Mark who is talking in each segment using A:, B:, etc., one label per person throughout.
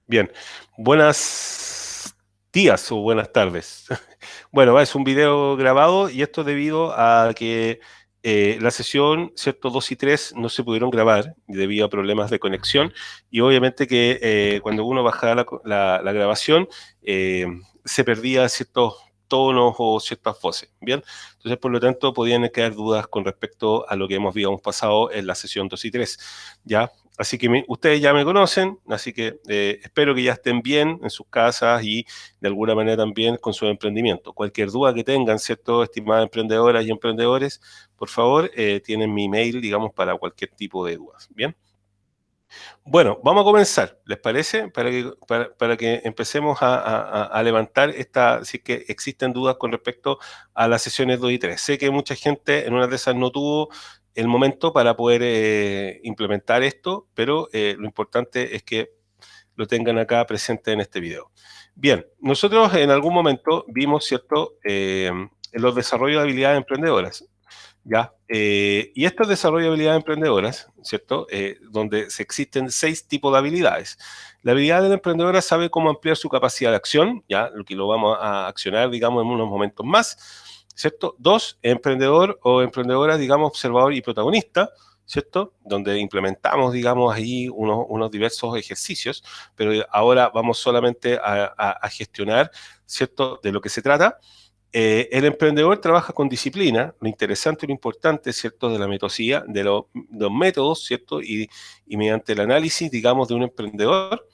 A: Bien, buenos días o buenas tardes. Bueno, es un video grabado y esto debido a que la sesión, ¿cierto? 2 y 3 no se pudieron grabar debido a problemas de conexión y obviamente que cuando uno bajaba la grabación se perdía ciertos tonos o ciertas voces, ¿bien? Entonces, por lo tanto, podían quedar dudas con respecto a lo que habíamos pasado en la sesión 2 y 3, ¿ya? Así que ustedes ya me conocen, así que espero que ya estén bien en sus casas y de alguna manera también con su emprendimiento. Cualquier duda que tengan, ¿cierto? Estimadas emprendedoras y emprendedores, por favor, tienen mi mail, digamos, para cualquier tipo de dudas. Bien. Bueno, vamos a comenzar, ¿les parece? Para que empecemos a levantar si es que existen dudas con respecto a las sesiones 2 y 3. Sé que mucha gente en una de esas no tuvo el momento para poder implementar esto, pero lo importante es que lo tengan acá presente en este video. Bien, nosotros en algún momento vimos, ¿cierto?, en los desarrollos de habilidades emprendedoras. ¿Ya? Y estos desarrollo de habilidades emprendedoras, ¿cierto? Donde se existen 6 tipos de habilidades. La habilidad de la emprendedora sabe cómo ampliar su capacidad de acción, ¿ya? Lo que lo vamos a accionar, digamos, en unos momentos más, ¿cierto? 2, emprendedor o emprendedora, digamos, observador y protagonista, ¿cierto? Donde implementamos, digamos, ahí unos diversos ejercicios, pero ahora vamos solamente a gestionar, ¿cierto? De lo que se trata. El emprendedor trabaja con disciplina, lo interesante y lo importante, ¿cierto?, de la metodología, de los métodos, ¿cierto?, y mediante el análisis, digamos, de un emprendedor,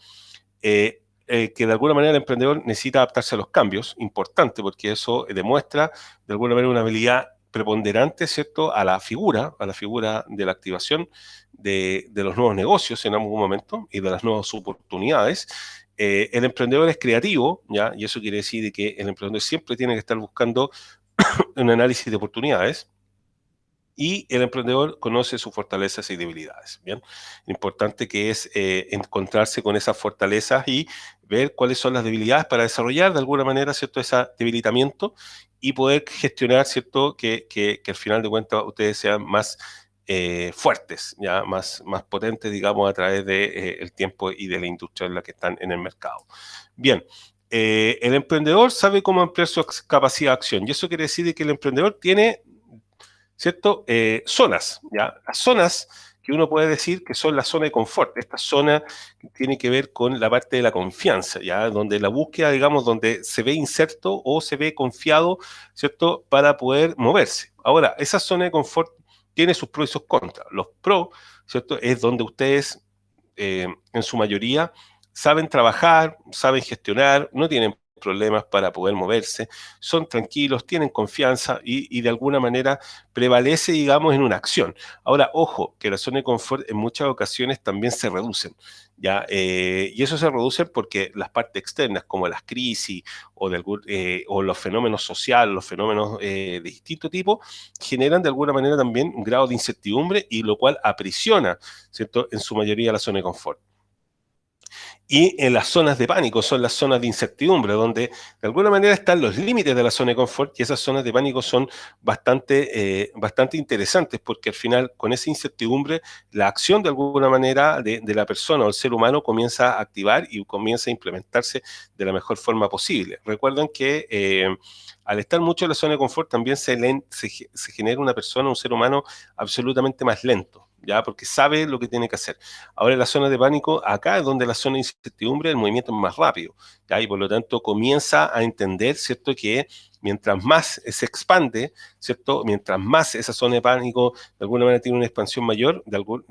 A: que de alguna manera el emprendedor necesita adaptarse a los cambios, importante, porque eso demuestra de alguna manera una habilidad preponderante, ¿cierto?, a la figura de la activación de los nuevos negocios en algún momento y de las nuevas oportunidades. El emprendedor es creativo, ¿ya? Y eso quiere decir que el emprendedor siempre tiene que estar buscando un análisis de oportunidades y el emprendedor conoce sus fortalezas y debilidades, ¿bien? Importante que es encontrarse con esas fortalezas y ver cuáles son las debilidades para desarrollar de alguna manera, ¿cierto?, ese debilitamiento y poder gestionar, ¿cierto?, que al final de cuentas ustedes sean más fuertes, ya más potentes, digamos, a través del tiempo y de la industria en la que están en el mercado. Bien, el emprendedor sabe cómo ampliar su capacidad de acción y eso quiere decir que el emprendedor tiene, ¿cierto? Zonas, ¿ya? Las zonas que uno puede decir que son la zona de confort. Esta zona tiene que ver con la parte de la confianza, ¿ya? Donde la búsqueda, digamos, donde se ve inserto o se ve confiado, ¿cierto? Para poder moverse. Ahora, esa zona de confort tiene sus pros y sus contras. Los pros, ¿cierto? Es donde ustedes, en su mayoría, saben trabajar, saben gestionar, no tienen problemas para poder moverse, son tranquilos, tienen confianza y de alguna manera prevalece, digamos, en una acción. Ahora, ojo, que la zona de confort en muchas ocasiones también se reducen, ¿ya? Y eso se reduce porque las partes externas, como las crisis o los fenómenos sociales, los fenómenos de distinto tipo, generan de alguna manera también un grado de incertidumbre y lo cual aprisiona, ¿cierto?, en su mayoría la zona de confort. Y en las zonas de pánico son las zonas de incertidumbre, donde de alguna manera están los límites de la zona de confort y esas zonas de pánico son bastante interesantes porque al final con esa incertidumbre la acción de alguna manera de la persona o el ser humano comienza a activar y comienza a implementarse de la mejor forma posible. Recuerden que al estar mucho en la zona de confort también se genera una persona, un ser humano absolutamente más lento, ¿ya? Porque sabe lo que tiene que hacer. Ahora en la zona de pánico, acá es donde la zona de incertidumbre, el movimiento es más rápido, ¿ya? Y por lo tanto comienza a entender, ¿cierto?, que mientras más se expande, ¿cierto?, mientras más esa zona de pánico de alguna manera tiene una expansión mayor,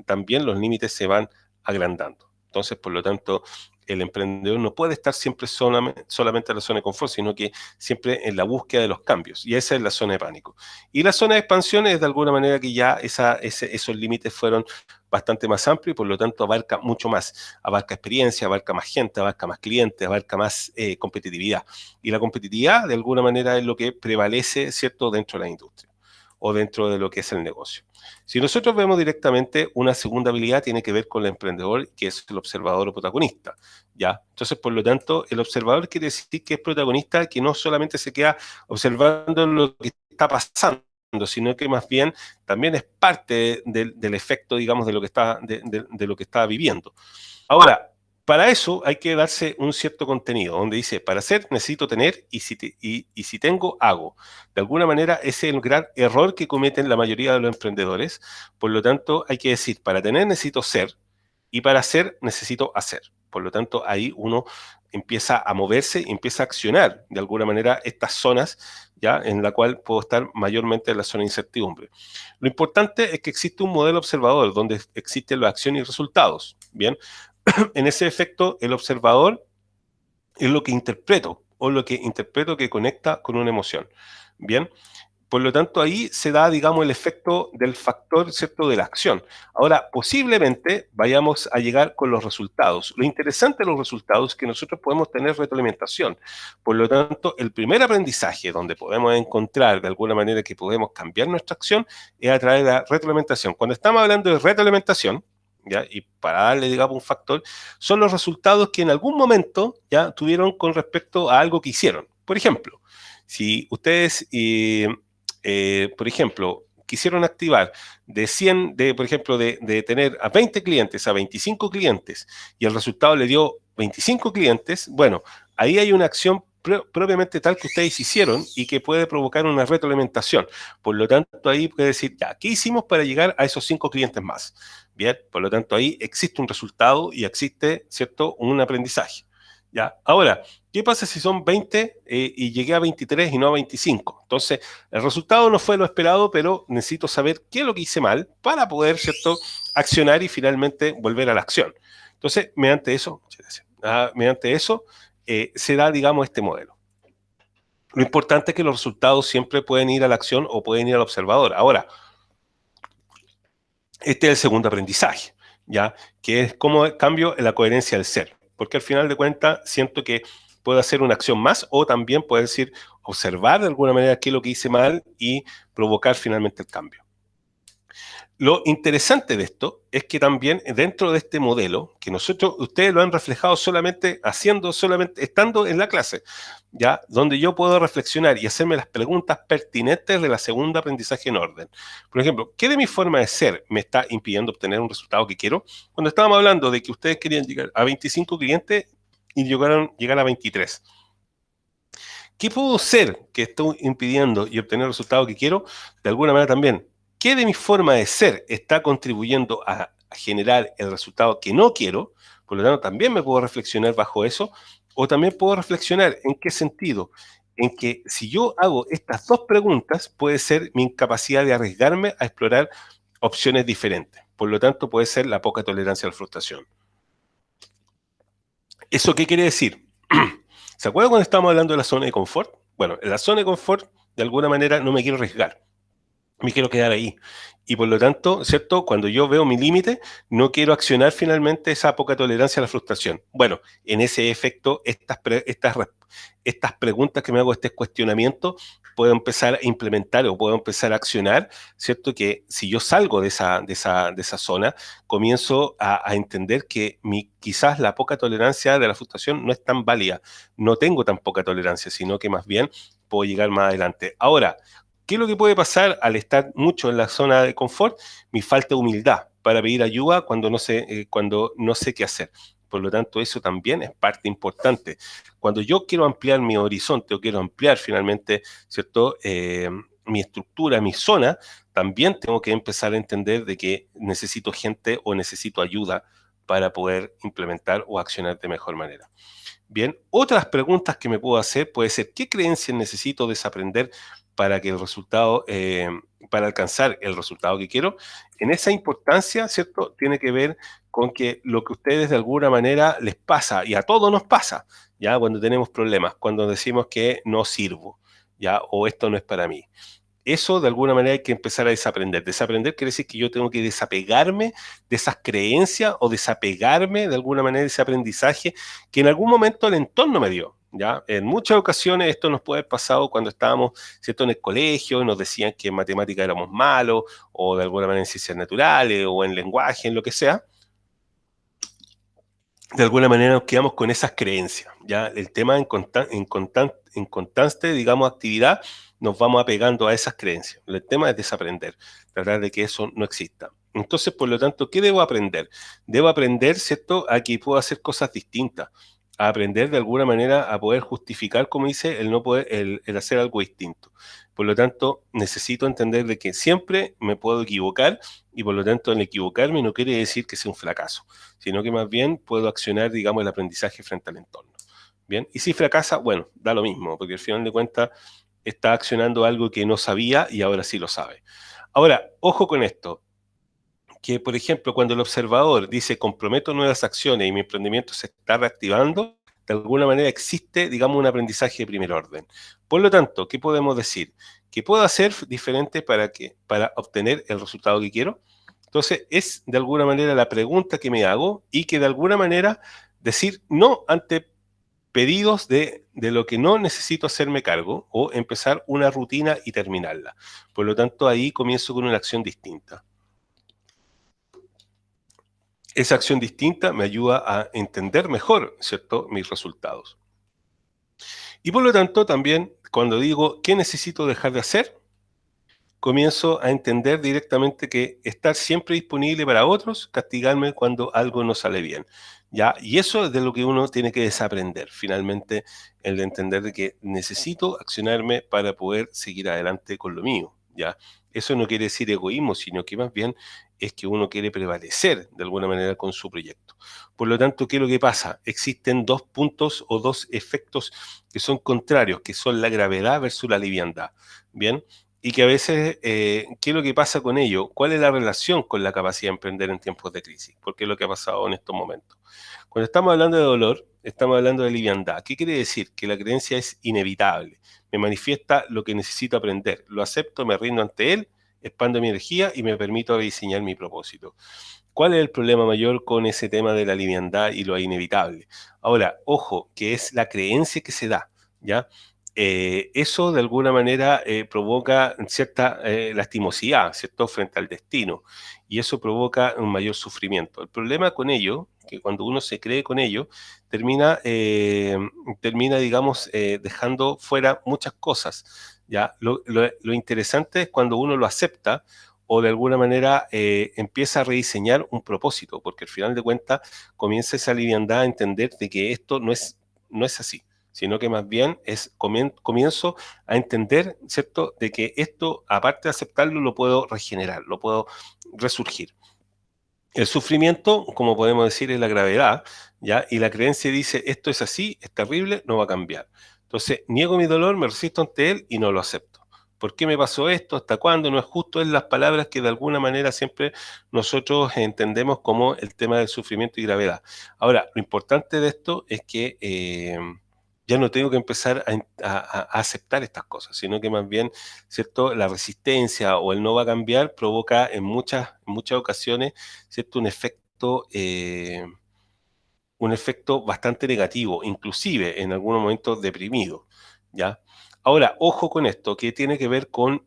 A: también los límites se van agrandando. Entonces, por lo tanto, el emprendedor no puede estar siempre solamente en la zona de confort, sino que siempre en la búsqueda de los cambios. Y esa es la zona de pánico. Y la zona de expansión es de alguna manera que ya esos límites fueron bastante más amplio y por lo tanto abarca mucho más, abarca experiencia, abarca más gente, abarca más clientes, abarca más competitividad. Y la competitividad de alguna manera es lo que prevalece, ¿cierto?, dentro de la industria o dentro de lo que es el negocio. Si nosotros vemos directamente una segunda habilidad tiene que ver con el emprendedor, que es el observador o protagonista, ¿ya? Entonces, por lo tanto, el observador quiere decir que es protagonista, que no solamente se queda observando lo que está pasando, sino que más bien también es parte del efecto, digamos, de lo que de lo que está viviendo. Ahora, para eso hay que darse un cierto contenido, donde dice, para hacer necesito tener y si tengo, hago. De alguna manera, ese es el gran error que cometen la mayoría de los emprendedores. Por lo tanto, hay que decir, para tener necesito ser y para hacer necesito hacer. Por lo tanto, ahí uno empieza a moverse, empieza a accionar de alguna manera estas zonas, ya en la cual puedo estar mayormente en la zona de incertidumbre. Lo importante es que existe un modelo observador donde existen las acciones y resultados. Bien, en ese efecto, el observador es lo que interpreto o lo que interpreto que conecta con una emoción. Bien, por lo tanto, ahí se da, digamos, el efecto del factor, ¿cierto?, de la acción. Ahora, posiblemente vayamos a llegar con los resultados. Lo interesante de los resultados es que nosotros podemos tener retroalimentación. Por lo tanto, el primer aprendizaje donde podemos encontrar de alguna manera que podemos cambiar nuestra acción es a través de la retroalimentación. Cuando estamos hablando de retroalimentación, ¿ya? Y para darle, digamos, un factor, son los resultados que en algún momento ya tuvieron con respecto a algo que hicieron. Por ejemplo, si ustedes por ejemplo, quisieron activar de 100, por ejemplo, de tener a 20 clientes a 25 clientes y el resultado le dio 25 clientes, bueno, ahí hay una acción propiamente tal que ustedes hicieron y que puede provocar una retroalimentación. Por lo tanto, ahí puede decir, ya, ¿qué hicimos para llegar a esos 5 clientes más? Bien, por lo tanto, ahí existe un resultado y existe, ¿cierto?, un aprendizaje. Ya, ahora, ¿qué pasa si son 20 y llegué a 23 y no a 25? Entonces, el resultado no fue lo esperado, pero necesito saber qué es lo que hice mal para poder, ¿cierto?, accionar y finalmente volver a la acción. Entonces, mediante eso se da, digamos, este modelo. Lo importante es que los resultados siempre pueden ir a la acción o pueden ir al observador. Ahora, este es el segundo aprendizaje, ¿ya? Que es cómo cambio en la coherencia del ser. Porque al final de cuentas siento que puedo hacer una acción más o también puedo decir, observar de alguna manera qué es lo que hice mal y provocar finalmente el cambio. Lo interesante de esto es que también dentro de este modelo, que ustedes lo han reflejado solamente estando en la clase, ya, donde yo puedo reflexionar y hacerme las preguntas pertinentes de la segunda aprendizaje en orden. Por ejemplo, ¿qué de mi forma de ser me está impidiendo obtener un resultado que quiero? Cuando estábamos hablando de que ustedes querían llegar a 25 clientes y llegar a 23. ¿Qué puedo ser que estoy impidiendo y obtener el resultado que quiero? De alguna manera también, ¿qué de mi forma de ser está contribuyendo a generar el resultado que no quiero? Por lo tanto, también me puedo reflexionar bajo eso, o también puedo reflexionar en qué sentido, en que si yo hago estas dos preguntas, puede ser mi incapacidad de arriesgarme a explorar opciones diferentes. Por lo tanto, puede ser la poca tolerancia a la frustración. ¿Eso qué quiere decir? ¿Se acuerdan cuando estábamos hablando de la zona de confort? Bueno, en la zona de confort, de alguna manera, no me quiero arriesgar, me quiero quedar ahí. Y por lo tanto, ¿cierto? Cuando yo veo mi límite, no quiero accionar finalmente esa poca tolerancia a la frustración. Bueno, en ese efecto, estas preguntas que me hago, este cuestionamiento, puedo empezar a implementar o puedo empezar a accionar, ¿cierto? Que si yo salgo de esa zona, comienzo a entender que quizás la poca tolerancia de la frustración no es tan válida. No tengo tan poca tolerancia, sino que más bien puedo llegar más adelante. Ahora, ¿qué es lo que puede pasar al estar mucho en la zona de confort? Mi falta de humildad para pedir ayuda cuando no sé qué hacer. Por lo tanto, eso también es parte importante. Cuando yo quiero ampliar mi horizonte o quiero ampliar finalmente, ¿cierto? Mi estructura, mi zona, también tengo que empezar a entender de que necesito gente o necesito ayuda para poder implementar o accionar de mejor manera. Bien, otras preguntas que me puedo hacer puede ser, ¿qué creencias necesito desaprender para que para alcanzar el resultado que quiero? En esa importancia, ¿cierto? Tiene que ver con que lo que ustedes de alguna manera les pasa, y a todos nos pasa, ya cuando tenemos problemas, cuando decimos que no sirvo, ya, o esto no es para mí. Eso de alguna manera hay que empezar a desaprender. Desaprender quiere decir que yo tengo que desapegarme de esas creencias o desapegarme de alguna manera de ese aprendizaje que en algún momento el entorno me dio. ¿Ya? En muchas ocasiones esto nos puede haber pasado cuando estábamos, ¿cierto?, en el colegio y nos decían que en matemática éramos malos o de alguna manera en ciencias naturales o en lenguaje, en lo que sea. De alguna manera nos quedamos con esas creencias. ¿Ya? El tema en constante, digamos, actividad, nos vamos apegando a esas creencias. El tema es desaprender, tratar de que eso no exista. Entonces, por lo tanto, ¿qué debo aprender? Debo aprender, ¿cierto?, a que puedo hacer cosas distintas, a aprender de alguna manera a poder justificar, como dice, el no poder, el hacer algo distinto. Por lo tanto, necesito entender de que siempre me puedo equivocar y por lo tanto el equivocarme no quiere decir que sea un fracaso, sino que más bien puedo accionar, digamos, el aprendizaje frente al entorno. Bien, y si fracasa, bueno, da lo mismo, porque al final de cuentas está accionando algo que no sabía y ahora sí lo sabe. Ahora, ojo con esto, que por ejemplo, cuando el observador dice comprometo nuevas acciones y mi emprendimiento se está reactivando, de alguna manera existe, digamos, un aprendizaje de primer orden. Por lo tanto, ¿qué podemos decir? ¿Qué puedo hacer diferente para obtener el resultado que quiero? Entonces, es de alguna manera la pregunta que me hago y que de alguna manera decir no ante pedidos de lo que no necesito hacerme cargo o empezar una rutina y terminarla. Por lo tanto, ahí comienzo con una acción distinta. Esa acción distinta me ayuda a entender mejor, ¿cierto?, mis resultados. Y por lo tanto, también cuando digo, ¿qué necesito dejar de hacer? Comienzo a entender directamente que estar siempre disponible para otros, castigarme cuando algo no sale bien. ¿Ya? Y eso es de lo que uno tiene que desaprender, finalmente, el de entender de que necesito accionarme para poder seguir adelante con lo mío. ¿Ya? Eso no quiere decir egoísmo, sino que más bien es que uno quiere prevalecer de alguna manera con su proyecto. Por lo tanto, ¿qué es lo que pasa? Existen dos puntos o dos efectos que son contrarios, que son la gravedad versus la liviandad. ¿Bien? Y que a veces, ¿qué es lo que pasa con ello? ¿Cuál es la relación con la capacidad de emprender en tiempos de crisis? Porque es lo que ha pasado en estos momentos. Cuando estamos hablando de dolor, estamos hablando de liviandad. ¿Qué quiere decir? Que la creencia es inevitable. Me manifiesta lo que necesito aprender. Lo acepto, me rindo ante él, expando mi energía y me permito rediseñar mi propósito. ¿Cuál es el problema mayor con ese tema de la liviandad y lo inevitable? Ahora, ojo, que es la creencia que se da, ¿ya? Eso de alguna manera provoca cierta lastimosidad, ¿cierto?, frente al destino, y eso provoca un mayor sufrimiento. El problema con ello, que cuando uno se cree con ello, termina digamos, dejando fuera muchas cosas, ¿ya? Lo interesante es cuando uno lo acepta o de alguna manera empieza a rediseñar un propósito, porque al final de cuentas comienza esa liviandad a entender de que esto no es así, sino que más bien es comienzo a entender, ¿cierto?, de que esto, aparte de aceptarlo, lo puedo regenerar, lo puedo resurgir. El sufrimiento, como podemos decir, es la gravedad, ¿ya? Y la creencia dice, esto es así, es terrible, no va a cambiar. Entonces, niego mi dolor, me resisto ante él y no lo acepto. ¿Por qué me pasó esto? ¿Hasta cuándo? No es justo, es las palabras que de alguna manera siempre nosotros entendemos como el tema del sufrimiento y gravedad. Ahora, lo importante de esto es que ya no tengo que empezar a aceptar estas cosas, sino que más bien, ¿cierto?, la resistencia o el no va a cambiar provoca en muchas ocasiones, ¿cierto?, un efecto bastante negativo, inclusive en algunos momentos deprimido, ¿ya? Ahora, ojo con esto, que tiene que ver con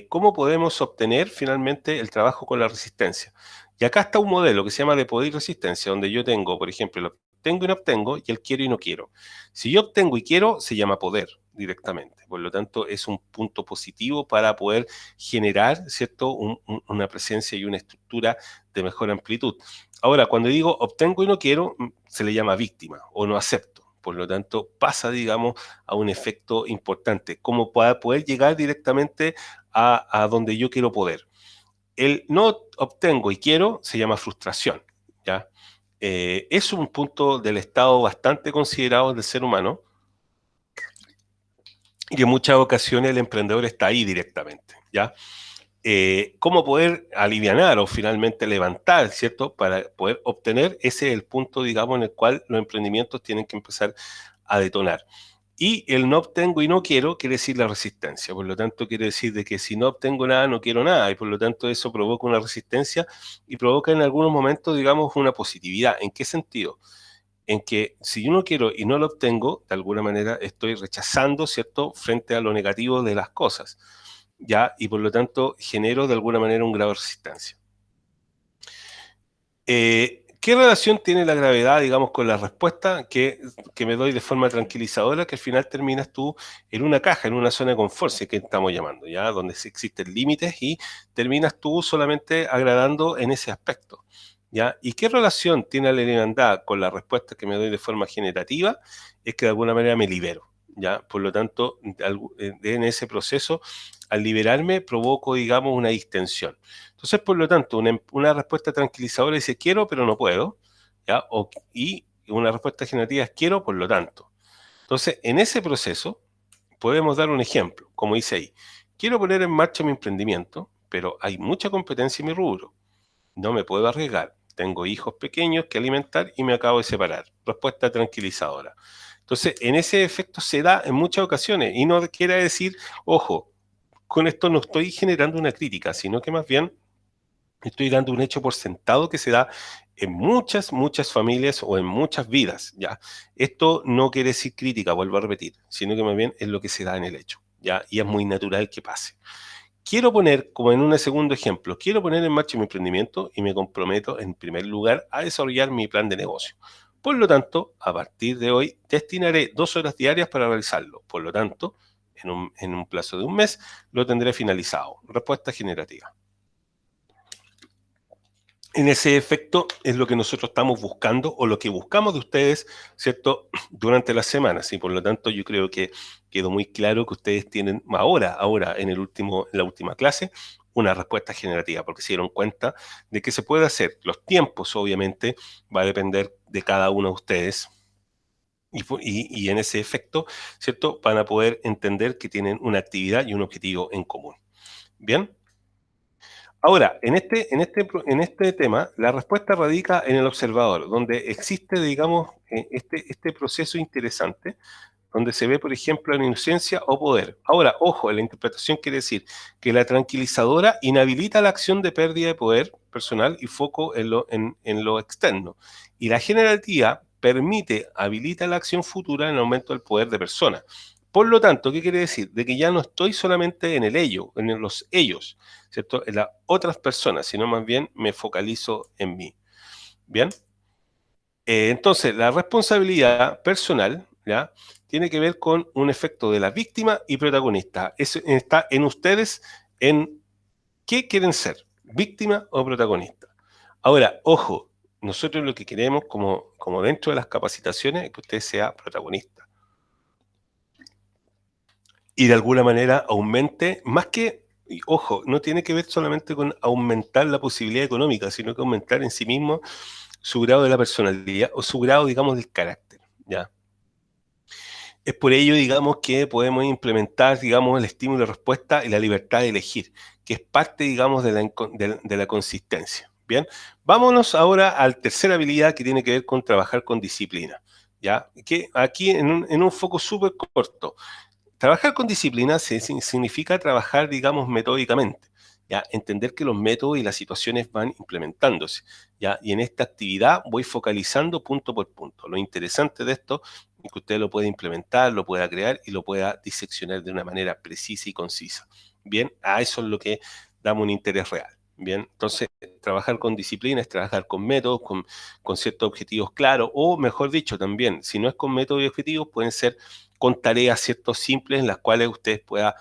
A: cómo podemos obtener finalmente el trabajo con la resistencia. Y acá está un modelo que se llama de poder y resistencia, donde yo tengo, por ejemplo, el obtengo y no obtengo, y el quiero y no quiero. Si yo obtengo y quiero, se llama poder directamente. Por lo tanto, es un punto positivo para poder generar, ¿cierto?, una presencia y una estructura de mejor amplitud. Ahora, cuando digo obtengo y no quiero, se le llama víctima o no acepto. Por lo tanto, pasa, digamos, a un efecto importante, como para poder llegar directamente a donde yo quiero poder. El no obtengo y quiero se llama frustración, ¿ya? Es un punto del estado bastante considerado del ser humano y en muchas ocasiones el emprendedor está ahí directamente, ¿ya? Cómo poder alivianar o finalmente levantar, ¿cierto? Para poder obtener, ese es el punto, digamos, en el cual los emprendimientos tienen que empezar a detonar. Y el no obtengo y no quiero quiere decir la resistencia, por lo tanto quiere decir de que si no obtengo nada, no quiero nada, y por lo tanto eso provoca una resistencia y provoca en algunos momentos, digamos, una positividad. ¿En qué sentido? En que si yo no quiero y no lo obtengo, de alguna manera estoy rechazando, ¿cierto?, frente a lo negativo de las cosas, ¿ya? Y por lo tanto genero de alguna manera un grado de resistencia. ¿Qué ¿Qué relación tiene la gravedad, digamos, con la respuesta que me doy de forma tranquilizadora, que al final terminas tú en una caja, en una zona de confort, si es que estamos llamando, ¿ya? Donde existen límites y terminas tú solamente agradando en ese aspecto, ¿ya? ¿Y qué relación tiene la liviandad con la respuesta que me doy de forma generativa? Es que de alguna manera me libero, ¿ya? Por lo tanto, en ese proceso, al liberarme, provoco, digamos, una distensión. Entonces, por lo tanto, una respuesta tranquilizadora dice quiero, pero no puedo, ¿ya? Y una respuesta generativa es quiero, por lo tanto. Entonces, en ese proceso, podemos dar un ejemplo, como dice ahí. Quiero poner en marcha mi emprendimiento, pero hay mucha competencia en mi rubro. No me puedo arriesgar. Tengo hijos pequeños que alimentar y me acabo de separar. Respuesta tranquilizadora. Entonces, en ese efecto se da en muchas ocasiones y no quiere decir, ojo, con esto no estoy generando una crítica, sino que más bien estoy dando un hecho por sentado que se da en muchas, muchas familias o en muchas vidas, ¿ya? Esto no quiere decir crítica, vuelvo a repetir, sino que más bien es lo que se da en el hecho, ¿ya? Y es muy natural que pase. Quiero poner, como en un segundo ejemplo, quiero poner en marcha mi emprendimiento y me comprometo en primer lugar a desarrollar mi plan de negocio. Por lo tanto, a partir de hoy destinaré 2 horas diarias para realizarlo. Por lo tanto, en un plazo de un mes lo tendré finalizado. Respuesta generativa. En ese efecto es lo que nosotros estamos buscando o lo que buscamos de ustedes, ¿cierto? Durante las semanas y por lo tanto yo creo que quedó muy claro que ustedes tienen ahora en la última clase, una respuesta generativa porque se dieron cuenta de que se puede hacer. Los tiempos obviamente va a depender de cada uno de ustedes y en ese efecto, ¿cierto? Van a poder entender que tienen una actividad y un objetivo en común. ¿Bien? Ahora, en este tema, la respuesta radica en el observador, donde existe, digamos, este proceso interesante, donde se ve, por ejemplo, la inocencia o poder. Ahora, ojo, la interpretación quiere decir que la tranquilizadora inhabilita la acción de pérdida de poder personal y foco en lo externo. Y la generativa habilita la acción futura en el aumento del poder de persona. Por lo tanto, ¿qué quiere decir? De que ya no estoy solamente en el ello, en los ellos, ¿cierto? En las otras personas, sino más bien me focalizo en mí. ¿Bien? Entonces, la responsabilidad personal, ¿ya? Tiene que ver con un efecto de la víctima y protagonista. Eso está en ustedes, en qué quieren ser, víctima o protagonista. Ahora, ojo, nosotros lo que queremos, como dentro de las capacitaciones, es que usted sea protagonista. Y de alguna manera aumente, más que, y ojo, no tiene que ver solamente con aumentar la posibilidad económica, sino que aumentar en sí mismo su grado de la personalidad o su grado, digamos, del carácter, ¿ya? Es por ello, digamos, que podemos implementar, digamos, el estímulo de respuesta y la libertad de elegir, que es parte, digamos, de la consistencia. Bien, vámonos ahora a la tercera habilidad que tiene que ver con trabajar con disciplina, ¿ya? Que aquí en un foco súper corto. Trabajar con disciplina significa trabajar, digamos, metódicamente, ¿ya? Entender que los métodos y las situaciones van implementándose, ¿ya? Y en esta actividad voy focalizando punto por punto. Lo interesante de esto es que usted lo puede implementar, lo pueda crear y lo pueda diseccionar de una manera precisa y concisa. Bien, a eso es lo que damos un interés real. Bien, entonces trabajar con disciplina es trabajar con métodos, con ciertos objetivos claros, o mejor dicho, también, si no es con métodos y objetivos, pueden ser con tareas, ¿cierto?, simples en las cuales ustedes puedan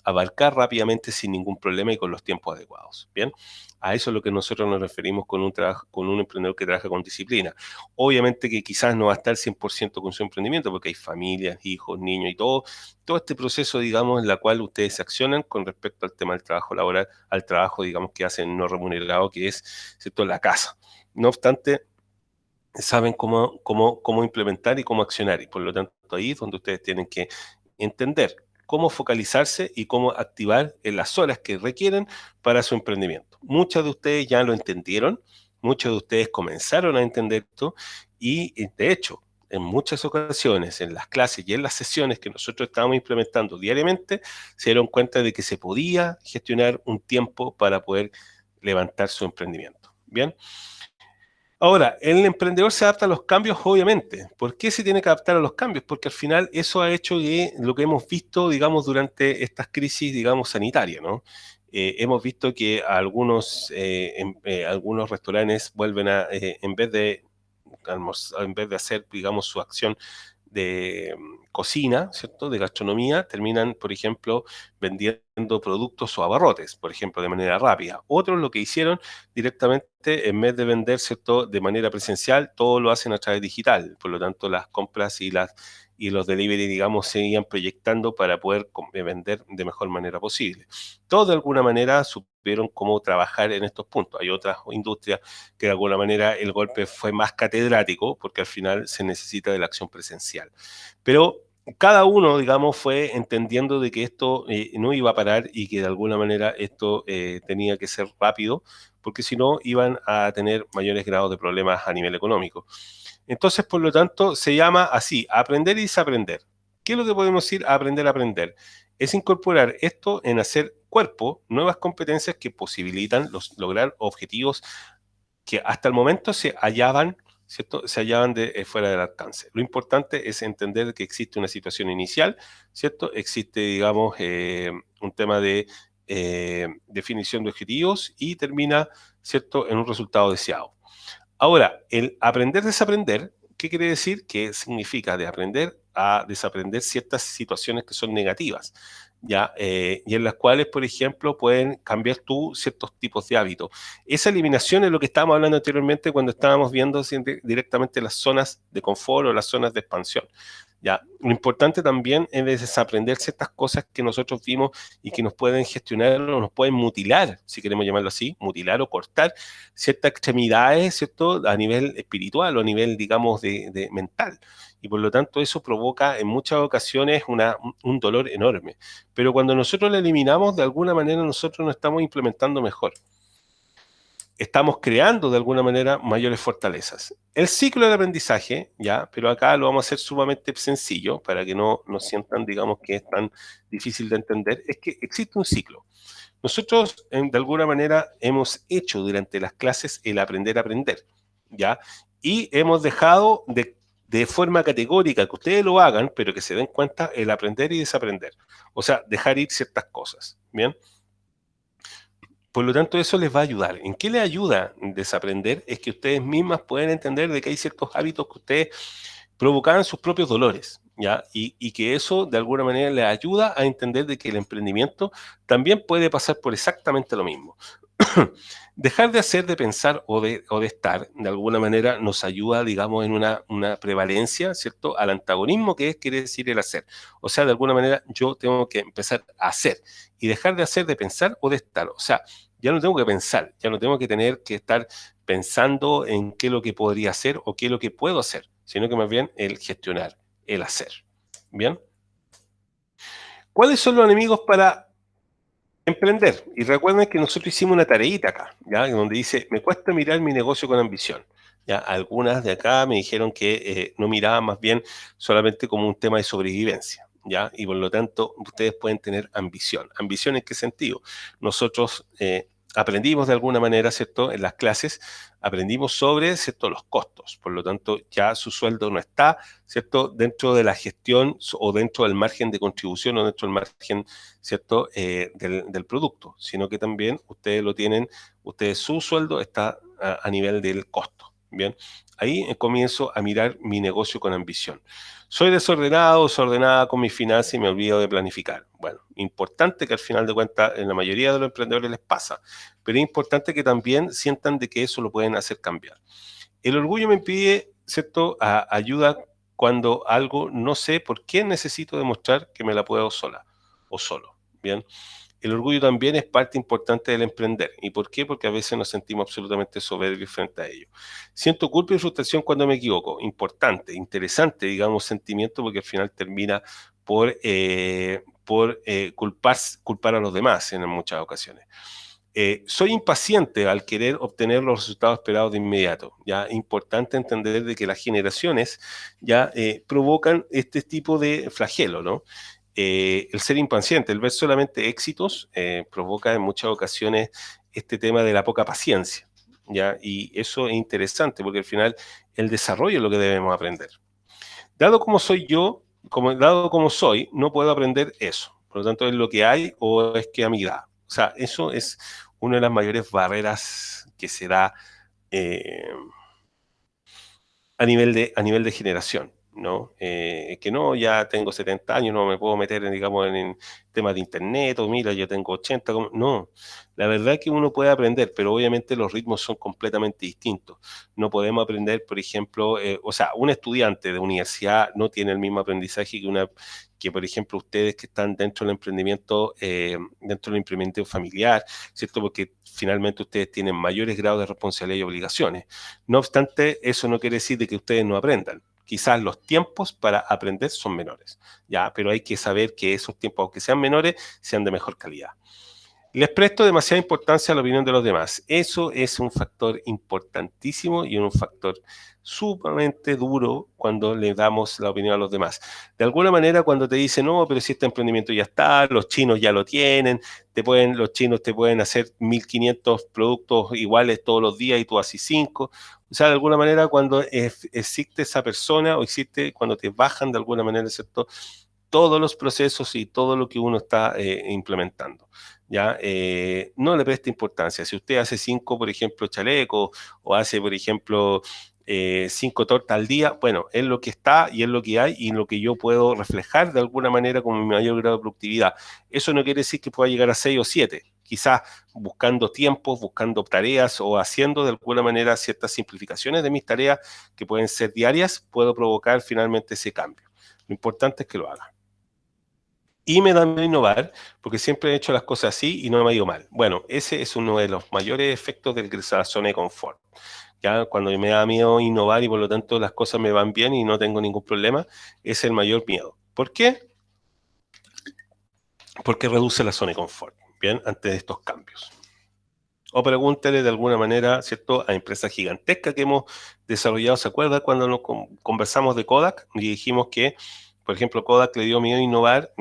A: abarcar rápidamente sin ningún problema y con los tiempos adecuados. Bien, a eso es lo que nosotros nos referimos con un emprendedor que trabaja con disciplina. Obviamente que quizás no va a estar 100% con su emprendimiento porque hay familias, hijos, niños y todo este proceso, digamos, en la cual ustedes se accionan con respecto al tema del trabajo laboral, al trabajo, digamos, que hacen no remunerado, que es, ¿cierto?, la casa. No obstante, saben cómo implementar y cómo accionar. Y por lo tanto, ahí es donde ustedes tienen que entender cómo focalizarse y cómo activar en las horas que requieren para su emprendimiento. Muchos de ustedes ya lo entendieron, muchos de ustedes comenzaron a entender esto y de hecho, en muchas ocasiones, en las clases y en las sesiones que nosotros estábamos implementando diariamente, se dieron cuenta de que se podía gestionar un tiempo para poder levantar su emprendimiento. Bien. Ahora, el emprendedor se adapta a los cambios, obviamente. ¿Por qué se tiene que adaptar a los cambios? Porque al final eso ha hecho que lo que hemos visto, digamos, durante estas crisis, digamos, sanitarias, ¿no? hemos visto que algunos restaurantes vuelven a, en vez de hacer, digamos, su acción de cocina, ¿cierto? De gastronomía, terminan, por ejemplo, vendiendo productos o abarrotes, por ejemplo, de manera rápida. Otros lo que hicieron directamente, en vez de vender, ¿cierto? De manera presencial, todo lo hacen a través digital. Por lo tanto, las compras y los delivery, digamos, se iban proyectando para poder vender de mejor manera posible. Todos de alguna manera supieron cómo trabajar en estos puntos. Hay otras industrias que de alguna manera el golpe fue más catedrático porque al final se necesita de la acción presencial. Pero cada uno, digamos, fue entendiendo de que esto no iba a parar y que de alguna manera esto tenía que ser rápido, porque si no iban a tener mayores grados de problemas a nivel económico. Entonces, por lo tanto, se llama así, aprender y desaprender. ¿Qué es lo que podemos decir a aprender a aprender? Es incorporar esto en hacer cuerpo, nuevas competencias que posibilitan lograr objetivos que hasta el momento se hallaban, ¿cierto? Se hallaban fuera del alcance. Lo importante es entender que existe una situación inicial, ¿cierto? Existe, digamos, un tema de definición de objetivos y termina, ¿cierto?, en un resultado deseado. Ahora, el aprender-desaprender, ¿qué quiere decir? Que significa de aprender a desaprender ciertas situaciones que son negativas, ¿ya? Y en las cuales, por ejemplo, pueden cambiar tú ciertos tipos de hábitos. Esa eliminación es lo que estábamos hablando anteriormente cuando estábamos viendo directamente las zonas de confort o las zonas de expansión. Ya, lo importante también es desaprender ciertas cosas que nosotros vimos y que nos pueden gestionar o nos pueden mutilar, si queremos llamarlo así, mutilar o cortar ciertas extremidades, ¿cierto? A nivel espiritual o a nivel, digamos, de mental. Y por lo tanto eso provoca en muchas ocasiones un dolor enorme. Pero cuando nosotros lo eliminamos, de alguna manera nosotros nos estamos implementando mejor. Estamos creando de alguna manera mayores fortalezas. El ciclo del aprendizaje, ya, pero acá lo vamos a hacer sumamente sencillo para que no nos sientan, digamos, que es tan difícil de entender, es que existe un ciclo. Nosotros, de alguna manera, hemos hecho durante las clases el aprender a aprender, ¿ya? Y hemos dejado de forma categórica que ustedes lo hagan, pero que se den cuenta el aprender y desaprender. O sea, dejar ir ciertas cosas, ¿bien? Por lo tanto, eso les va a ayudar. ¿En qué les ayuda desaprender? Es que ustedes mismas pueden entender de que hay ciertos hábitos que ustedes provocaban sus propios dolores, ¿ya? Y que eso de alguna manera les ayuda a entender de que el emprendimiento también puede pasar por exactamente lo mismo. Dejar de hacer, de pensar o de estar, de alguna manera nos ayuda, digamos, en una prevalencia, ¿cierto? Al antagonismo que es, quiere decir el hacer. O sea, de alguna manera yo tengo que empezar a hacer y dejar de hacer, de pensar o de estar. O sea, ya no tengo que pensar, ya no tengo que tener que estar pensando en qué es lo que podría hacer o qué es lo que puedo hacer, sino que más bien el gestionar, el hacer. ¿Bien? ¿Cuáles son los enemigos para emprender? Y recuerden que nosotros hicimos una tareita acá, ¿ya? Donde dice, me cuesta mirar mi negocio con ambición. ¿Ya? Algunas de acá me dijeron que no miraban más bien solamente como un tema de sobrevivencia, ¿ya? Y por lo tanto, ustedes pueden tener ambición. ¿Ambición en qué sentido? Nosotros aprendimos de alguna manera, ¿cierto? En las clases aprendimos sobre, ¿cierto? Los costos. Por lo tanto, ya su sueldo no está, ¿cierto? Dentro de la gestión o dentro del margen de contribución o dentro del margen, ¿cierto? Del producto, sino que también ustedes lo tienen, ustedes su sueldo está a nivel del costo. Bien, ahí comienzo a mirar mi negocio con ambición. Soy desordenado, desordenada con mis finanzas y me olvido de planificar. Bueno, importante que al final de cuentas en la mayoría de los emprendedores les pasa, pero es importante que también sientan de que eso lo pueden hacer cambiar. El orgullo me impide, ¿cierto? Ayuda cuando algo no sé por qué necesito demostrar que me la puedo sola o solo. Bien, el orgullo también es parte importante del emprender. ¿Y por qué? Porque a veces nos sentimos absolutamente soberbios frente a ello. Siento culpa y frustración cuando me equivoco. Importante, interesante, digamos, sentimiento, porque al final termina por culpar a los demás en muchas ocasiones. Soy impaciente al querer obtener los resultados esperados de inmediato. Ya importante entender de que las generaciones ya provocan este tipo de flagelo, ¿no? El ser impaciente, el ver solamente éxitos, provoca en muchas ocasiones este tema de la poca paciencia, ¿ya? Y eso es interesante porque al final el desarrollo es lo que debemos aprender. Dado como soy yo, dado como soy, no puedo aprender eso. Por lo tanto, es lo que hay o es que a mi edad. O O sea, eso es una de las mayores barreras que se da eh, a nivel de generación, ¿no? Que no, ya tengo 70 años, no me puedo meter, digamos, en temas de internet, o mira, yo tengo 80, no. La verdad es que uno puede aprender, pero obviamente los ritmos son completamente distintos. No podemos aprender, por ejemplo, o sea, un estudiante de universidad no tiene el mismo aprendizaje que por ejemplo, ustedes que están dentro del emprendimiento familiar, ¿cierto? Porque finalmente ustedes tienen mayores grados de responsabilidad y obligaciones. No obstante, eso no quiere decir de que ustedes no aprendan. Quizás los tiempos para aprender son menores, ¿ya? Pero hay que saber que esos tiempos, aunque sean menores, sean de mejor calidad. Les presto demasiada importancia a la opinión de los demás. Eso es un factor importantísimo y un factor sumamente duro cuando le damos la opinión a los demás. De alguna manera, cuando te dicen, no, pero si este emprendimiento ya está, los chinos ya lo tienen, los chinos te pueden hacer 1500 productos iguales todos los días y tú haces 5. O sea, de alguna manera, cuando existe esa persona o existe cuando te bajan de alguna manera, ¿cierto? Todos los procesos y todo lo que uno está implementando. ¿Ya? No le preste importancia. Si usted hace 5, por ejemplo, chalecos o hace, por ejemplo, 5 tortas al día, bueno, es lo que está y es lo que hay y lo que yo puedo reflejar de alguna manera con mi mayor grado de productividad. Eso no quiere decir que pueda llegar a 6 o 7. Quizás buscando tiempos, buscando tareas o haciendo de alguna manera ciertas simplificaciones de mis tareas que pueden ser diarias, puedo provocar finalmente ese cambio. Lo importante es que lo haga. Y me da miedo innovar, porque siempre he hecho las cosas así y no me ha ido mal. Bueno, ese es uno de los mayores efectos de la zona de confort. Ya cuando me da miedo innovar y por lo tanto las cosas me van bien y no tengo ningún problema, es el mayor miedo. ¿Por qué? Porque reduce la zona de confort, ¿bien? Ante estos cambios. O pregúntele de alguna manera, ¿cierto?, a empresas gigantescas que hemos desarrollado. ¿Se acuerda cuando nos conversamos de Kodak y dijimos que, por ejemplo, Kodak le dio miedo a innovar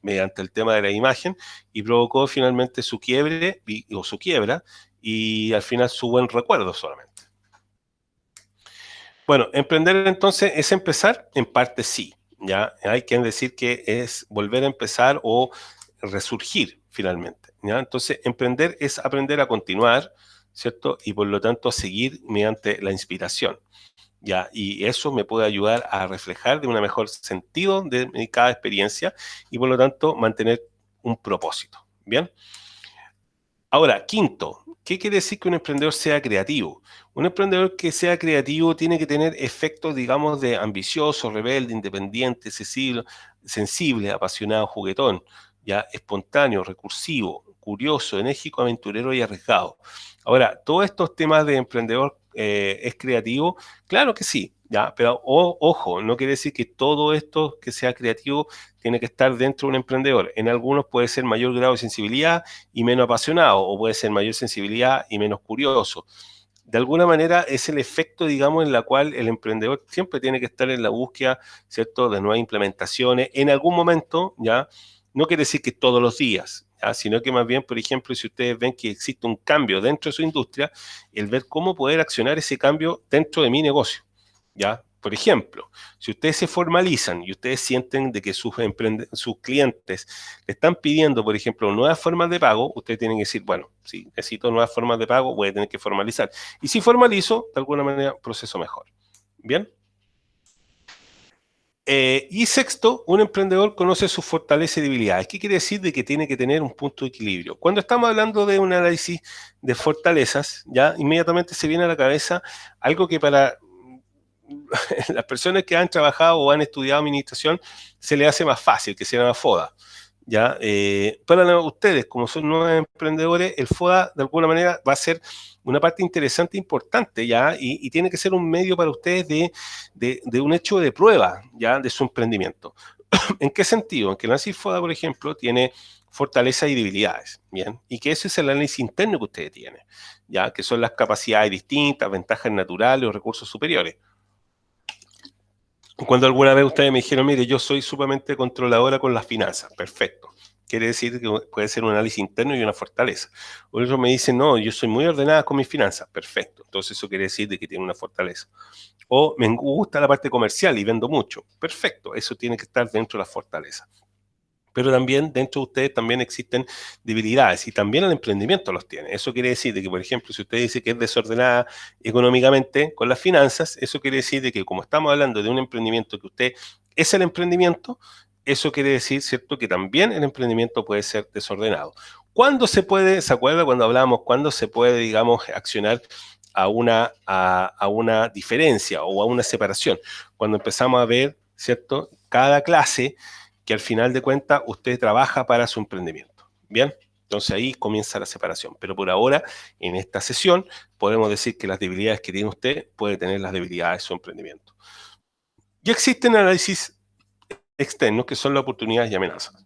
A: mediante el tema de la imagen y provocó finalmente su quiebre o su quiebra y al final su buen recuerdo solamente? Bueno, emprender entonces es empezar, en parte sí, ya hay que decir que es volver a empezar o resurgir finalmente, ¿ya? Entonces, emprender es aprender a continuar, ¿cierto? Y por lo tanto a seguir mediante la inspiración, ¿ya? Y eso me puede ayudar a reflejar de un mejor sentido de cada experiencia y por lo tanto mantener un propósito, ¿bien? Ahora, quinto, ¿qué quiere decir que un emprendedor sea creativo? Un emprendedor que sea creativo tiene que tener efectos, digamos, de ambicioso, rebelde, independiente, sensible, apasionado, juguetón, ya espontáneo, recursivo, curioso, enérgico, aventurero y arriesgado. Ahora, todos estos temas de emprendedor es creativo, claro que sí, ya, pero ojo, no quiere decir que todo esto que sea creativo tiene que estar dentro de un emprendedor. En algunos puede ser mayor grado de sensibilidad y menos apasionado, o puede ser mayor sensibilidad y menos curioso. De alguna manera es el efecto, digamos, en la cual el emprendedor siempre tiene que estar en la búsqueda, ¿cierto?, de nuevas implementaciones. En algún momento, ¿ya? No quiere decir que todos los días, ¿ya? Sino que más bien, por ejemplo, si ustedes ven que existe un cambio dentro de su industria, el ver cómo poder accionar ese cambio dentro de mi negocio, ¿ya? Por ejemplo, si ustedes se formalizan y ustedes sienten de que sus clientes le están pidiendo, por ejemplo, nuevas formas de pago, ustedes tienen que decir, bueno, si necesito nuevas formas de pago, voy a tener que formalizar. Y si formalizo, de alguna manera, proceso mejor. ¿Bien? Y sexto, un emprendedor conoce sus fortalezas y debilidades. ¿Qué quiere decir? De que tiene que tener un punto de equilibrio. Cuando estamos hablando de un análisis de fortalezas, ya inmediatamente se viene a la cabeza algo que para las personas que han trabajado o han estudiado administración se les hace más fácil, que se llama FODA. ¿Ya? Para ustedes, como son nuevos emprendedores, el FODA de alguna manera va a ser una parte interesante, importante, ¿ya? Y tiene que ser un medio para ustedes de un hecho de prueba, ¿ya? De su emprendimiento. ¿En qué sentido? En que el análisis FODA, por ejemplo, tiene fortalezas y debilidades, ¿bien? Y que ese es el análisis interno que ustedes tienen, ¿ya? Que son las capacidades distintas, ventajas naturales o recursos superiores. Cuando alguna vez ustedes me dijeron, mire, yo soy sumamente controladora con las finanzas, perfecto. Quiere decir que puede ser un análisis interno y una fortaleza. Otros me dicen, no, yo soy muy ordenada con mis finanzas, perfecto. Entonces eso quiere decir de que tiene una fortaleza. O me gusta la parte comercial y vendo mucho, perfecto. Eso tiene que estar dentro de la fortaleza. Pero también dentro de ustedes también existen debilidades y también el emprendimiento los tiene. Eso quiere decir de que, por ejemplo, si usted dice que es desordenada económicamente con las finanzas, eso quiere decir de que como estamos hablando de un emprendimiento que usted es el emprendimiento, eso quiere decir, ¿cierto?, que también el emprendimiento puede ser desordenado. ¿Cuándo se puede, se acuerda cuando hablamos, cuándo se puede, digamos, accionar a una diferencia o a una separación? Cuando empezamos a ver, ¿cierto?, cada clase que al final de cuentas usted trabaja para su emprendimiento. Bien, entonces ahí comienza la separación. Pero por ahora, en esta sesión, podemos decir que las debilidades que tiene usted puede tener las debilidades de su emprendimiento. Y existen análisis externos que son las oportunidades y amenazas.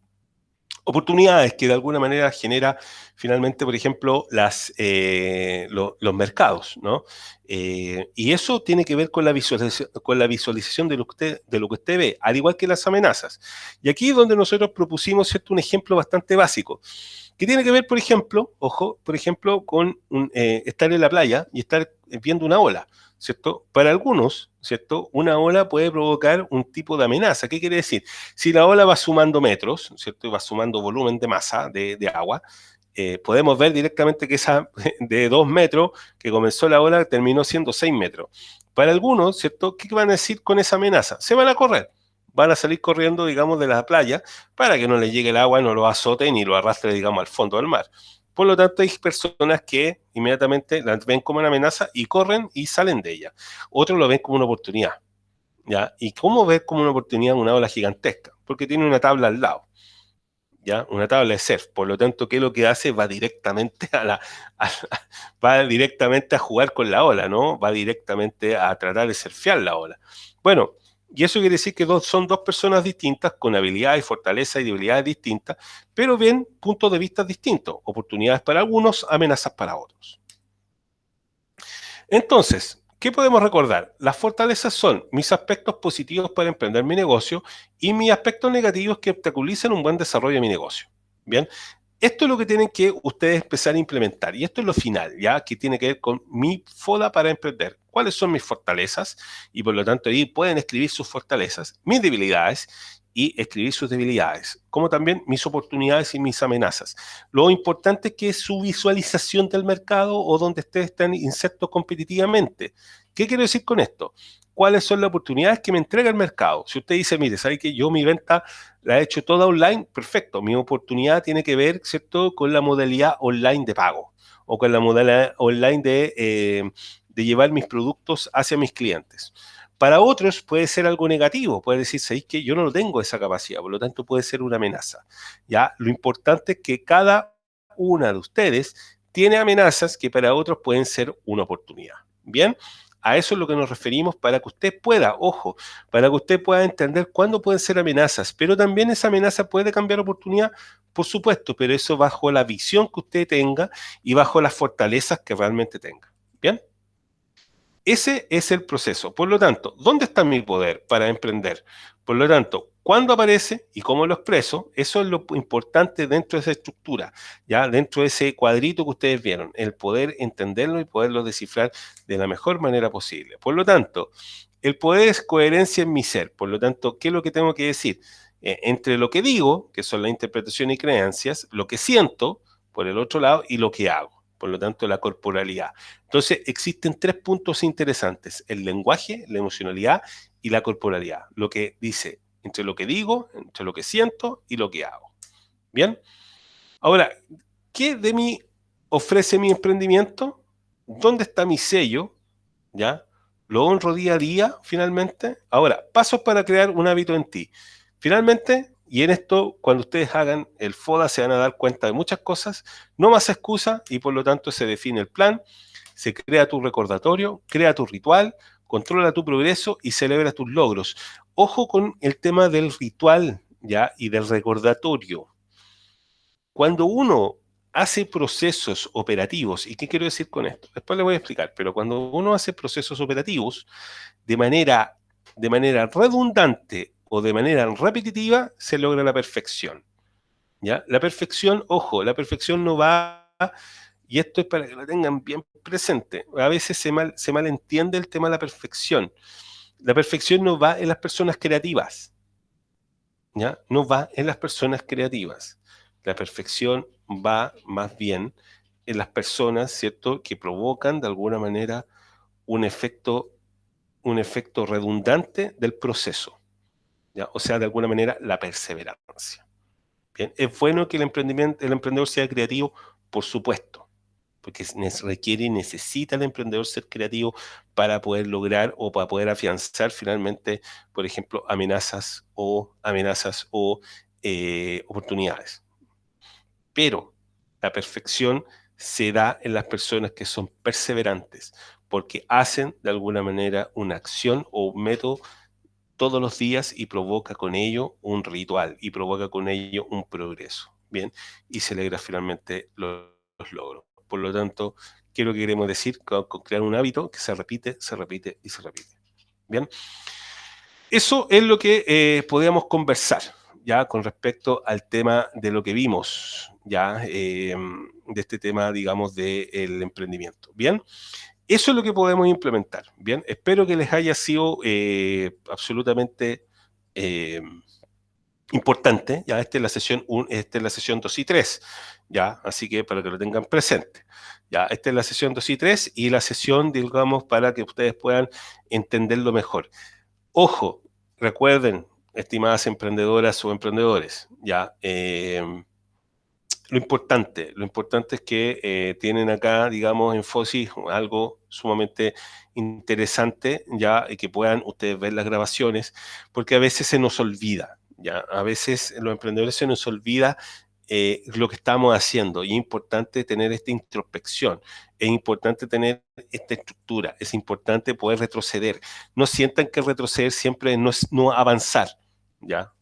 A: Oportunidades que de alguna manera genera finalmente, por ejemplo, los mercados, ¿no? Y eso tiene que ver con la visualización de lo que usted ve, al igual que las amenazas. Y aquí es donde nosotros propusimos, ¿cierto?, un ejemplo bastante básico, que tiene que ver, por ejemplo, ojo, por ejemplo, con estar en la playa y estar viendo una ola, ¿cierto? Para algunos, ¿cierto?, una ola puede provocar un tipo de amenaza. ¿Qué quiere decir? Si la ola va sumando metros, ¿cierto?, y va sumando volumen de masa de agua, podemos ver directamente que esa de 2 metros que comenzó la ola terminó siendo 6 metros. Para algunos, ¿cierto?, ¿qué van a decir con esa amenaza? Se van a correr, van a salir corriendo, digamos, de la playa para que no les llegue el agua, no lo azote ni lo arrastre, digamos, al fondo del mar. Por lo tanto, hay personas que inmediatamente la ven como una amenaza y corren y salen de ella. Otros lo ven como una oportunidad, ¿ya? ¿Y cómo ver como una oportunidad una ola gigantesca? Porque tiene una tabla al lado, ¿ya? Una tabla de surf. Por lo tanto, ¿qué es lo que hace? Va directamente va directamente a jugar con la ola, ¿no? Va directamente a tratar de surfear la ola. Bueno, y eso quiere decir que son dos personas distintas, con habilidades, fortalezas y debilidades distintas, pero ven puntos de vista distintos. Oportunidades para algunos, amenazas para otros. Entonces, ¿qué podemos recordar? Las fortalezas son mis aspectos positivos para emprender mi negocio y mis aspectos negativos que obstaculizan un buen desarrollo de mi negocio. Bien, esto es lo que tienen que ustedes empezar a implementar y esto es lo final, ya que tiene que ver con mi FODA para emprender. ¿Cuáles son mis fortalezas? Y por lo tanto ahí pueden escribir sus fortalezas, mis debilidades y escribir sus debilidades, como también mis oportunidades y mis amenazas. Lo importante es que es su visualización del mercado o donde ustedes están insertos competitivamente. ¿Qué quiero decir con esto? ¿Cuáles son las oportunidades que me entrega el mercado? Si usted dice, mire, ¿sabe que yo mi venta la he hecho toda online? Perfecto, mi oportunidad tiene que ver, ¿cierto?, con la modalidad online de pago o con la modalidad online de llevar mis productos hacia mis clientes. Para otros puede ser algo negativo, puede decir, ¿sabéis que yo no tengo esa capacidad? Por lo tanto, puede ser una amenaza. ¿Ya? Lo importante es que cada una de ustedes tiene amenazas que para otros pueden ser una oportunidad. Bien, a eso es lo que nos referimos para que usted pueda, ojo, para que usted pueda entender cuándo pueden ser amenazas, pero también esa amenaza puede cambiar oportunidad, por supuesto, pero eso bajo la visión que usted tenga y bajo las fortalezas que realmente tenga. Bien. Ese es el proceso. Por lo tanto, ¿dónde está mi poder para emprender? Por lo tanto, ¿cuándo aparece y cómo lo expreso? Eso es lo importante dentro de esa estructura, ya dentro de ese cuadrito que ustedes vieron, el poder entenderlo y poderlo descifrar de la mejor manera posible. Por lo tanto, el poder es coherencia en mi ser. Por lo tanto, ¿qué es lo que tengo que decir? Entre lo que digo, que son la interpretación y creencias, lo que siento, por el otro lado, y lo que hago. Por lo tanto, la corporalidad. Entonces, existen 3 puntos interesantes: el lenguaje, la emocionalidad y la corporalidad. Lo que dice entre lo que digo, entre lo que siento y lo que hago. Bien. Ahora, ¿qué de mí ofrece mi emprendimiento? ¿Dónde está mi sello? ¿Ya? ¿Lo honro día a día finalmente? Ahora, pasos para crear un hábito en ti. Finalmente, y en esto, cuando ustedes hagan el FODA, se van a dar cuenta de muchas cosas. No más excusa y por lo tanto se define el plan, se crea tu recordatorio, crea tu ritual, controla tu progreso y celebra tus logros. Ojo con el tema del ritual, ¿ya? Y del recordatorio. Cuando uno hace procesos operativos, ¿y qué quiero decir con esto? Después le voy a explicar, pero cuando uno hace procesos operativos de manera redundante o de manera repetitiva, se logra la perfección. ¿Ya? La perfección, ojo, la perfección no va, y esto es para que lo tengan bien presente, a veces se malentiende el tema de la perfección. La perfección no va en las personas creativas. ¿ya? No va en las personas creativas. La perfección va más bien en las personas, ¿cierto?, que provocan de alguna manera un efecto, un efecto redundante del proceso, ¿ya? O sea, de alguna manera, la perseverancia. Bien, es bueno que el emprendedor sea creativo, por supuesto, porque requiere y necesita el emprendedor ser creativo para poder lograr o para poder afianzar finalmente, por ejemplo, amenazas o oportunidades. Pero la perfección se da en las personas que son perseverantes, porque hacen de alguna manera una acción o un método todos los días y provoca con ello un ritual y provoca con ello un progreso. Bien, y celebra finalmente los logros. Por lo tanto, ¿qué es lo que queremos decir? Con crear un hábito que se repite, se repite y se repite. Bien, eso es lo que podíamos conversar ya con respecto al tema de lo que vimos, ya de este tema, digamos, del emprendimiento. Bien, eso es lo que podemos implementar. Bien, espero que les haya sido absolutamente eh, importante. Ya esta es la sesión esta es la sesión 2 y 3. Ya, así que para que lo tengan presente. Ya, esta es la sesión 2 y 3 y la sesión, digamos, para que ustedes puedan entenderlo mejor. Ojo, recuerden, estimadas emprendedoras o emprendedores, ya, lo importante es que tienen acá, digamos, en Fosis algo sumamente interesante, ya, y que puedan ustedes ver las grabaciones, porque a veces se nos olvida, ya, a veces los emprendedores se nos olvida lo que estamos haciendo, y es importante tener esta introspección, es importante tener esta estructura, es importante poder retroceder. No sientan que retroceder siempre no es no avanzar, ya.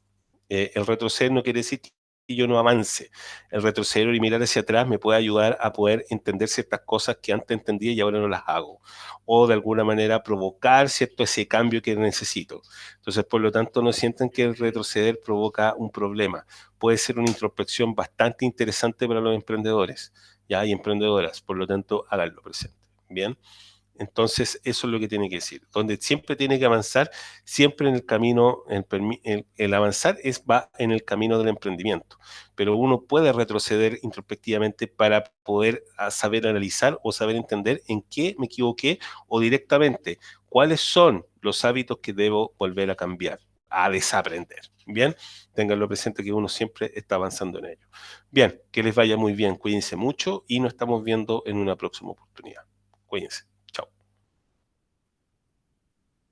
A: El retroceder no quiere decir que yo no avance. El retroceder y mirar hacia atrás me puede ayudar a poder entender ciertas cosas que antes entendía y ahora no las hago. O de alguna manera provocar, ¿cierto?, ese cambio que necesito. Entonces, por lo tanto, no sientan que el retroceder provoca un problema. Puede ser una introspección bastante interesante para los emprendedores, ya hay emprendedoras. Por lo tanto, háganlo presente. Bien. Entonces, eso es lo que tiene que decir. Donde siempre tiene que avanzar, siempre en el camino, el avanzar va en el camino del emprendimiento. Pero uno puede retroceder introspectivamente para poder saber analizar o saber entender en qué me equivoqué o directamente cuáles son los hábitos que debo volver a cambiar, a desaprender. Bien, tenganlo presente que uno siempre está avanzando en ello. Bien, que les vaya muy bien, cuídense mucho y nos estamos viendo en una próxima oportunidad. Cuídense.